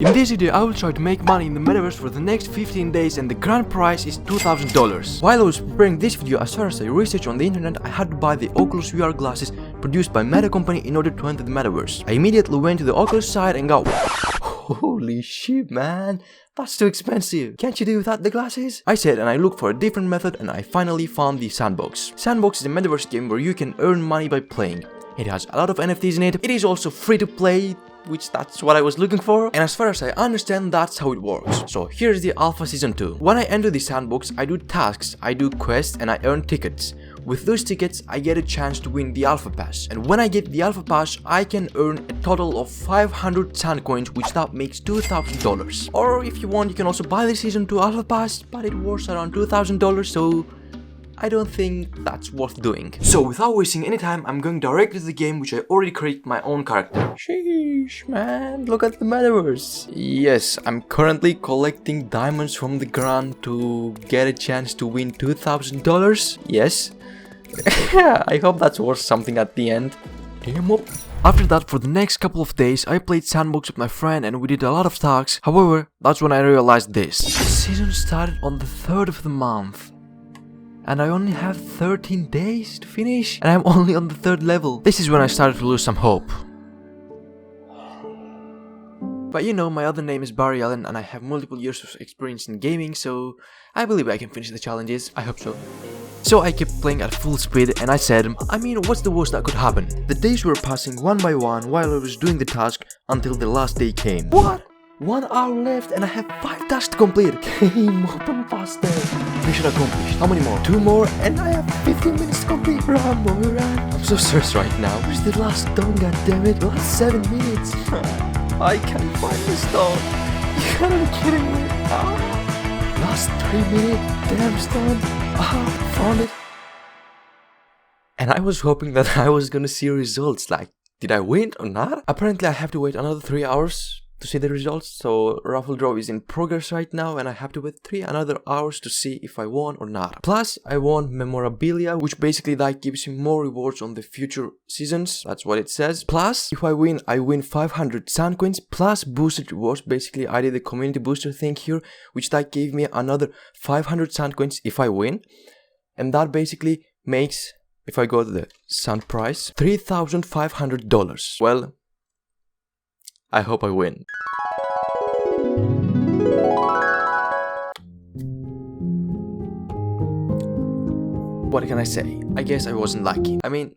In this video, I will try to make money in the metaverse for the next 15 days and the grand prize is $2,000. While I was preparing this video, as far as I researched on the internet, I had to buy the Oculus VR glasses produced by Meta company in order to enter the metaverse. I immediately went to the Oculus site and got holy shit, man, that's too expensive. Can't you do without the glasses? I said, and I looked for a different method and I finally found the Sandbox. Sandbox is a metaverse game where you can earn money by playing. It has a lot of NFTs in it. It is also free to play, which that's what I was looking for, and as far as I understand, that's how it works. So here's the alpha season 2. When I enter the sandbox, I do tasks, I do quests, and I earn tickets. With those tickets, I get a chance to win the alpha pass, and when I get the alpha pass, I can earn a total of 500 sand coins, which that makes $2,000. Or if you want, you can also buy the season 2 alpha pass, but it worth around $2,000, so I don't think that's worth doing. So without wasting any time, I'm going directly to the game, which I already created my own character. Sheesh, man, look at the metaverse. Yes, I'm currently collecting diamonds from the ground to get a chance to win $2,000. Yes. I hope that's worth something at the end. Damn up. After that, for the next couple of days, I played Sandbox with my friend and we did a lot of tasks. However, that's when I realized this. The season started on the 3rd of the month. And I only have 13 days to finish, and I'm only on the 3rd level. This is when I started to lose some hope. But you know, my other name is Barry Allen and I have multiple years of experience in gaming, so I believe I can finish the challenges. I hope so. So I kept playing at full speed and I said, I mean, what's the worst that could happen? The days were passing one by one while I was doing the task until the last day came. What? 1 hour left and I have 5 tasks to complete. Game open faster. Mission accomplished. How many more? 2 more and I have 15 minutes to complete. Run, boy, run. I'm so stressed right now. Where's the last stone, goddammit? The last 7 minutes. I can't find the stone. You gotta be kidding me. Last 3 minutes. Damn stone. Found it. And I was hoping that I was gonna see results. Like, did I win or not? Apparently I have to wait another 3 hours to see the results, so raffle draw is in progress right now and I have to wait another 3 hours to see if I won or not. Plus, I won memorabilia, which basically that gives me more rewards on the future seasons, that's what it says. Plus, if I win 500 sand coins plus boosted rewards. Basically, I did the community booster thing here, which that gave me another 500 sand coins if I win. And that basically makes, if I go to the sand price, $3,500. Well, I hope I win. What can I say? I guess I wasn't lucky. I mean,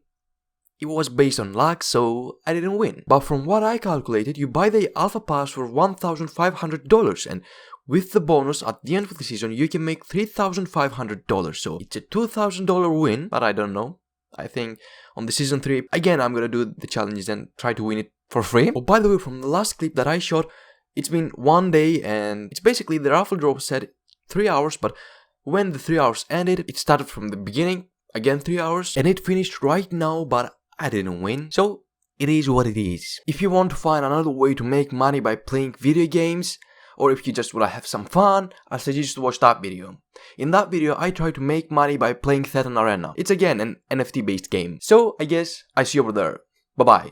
it was based on luck, so I didn't win. But from what I calculated, you buy the alpha pass for $1,500 and with the bonus at the end of the season, you can make $3,500. So it's a $2,000 win, but I don't know. I think on the season 3, again, I'm gonna do the challenges and try to win it for free. Oh, by the way, from the last clip that I shot, it's been 1 day and it's basically the raffle draw said 3 hours, but when the 3 hours ended, it started from the beginning, again 3 hours, and it finished right now, but I didn't win. So it is what it is. If you want to find another way to make money by playing video games, or if you just want to have some fun, I suggest to watch that video. In that video, I try to make money by playing Thetan Arena. It's again an NFT based game. So I guess I see you over there. Bye bye.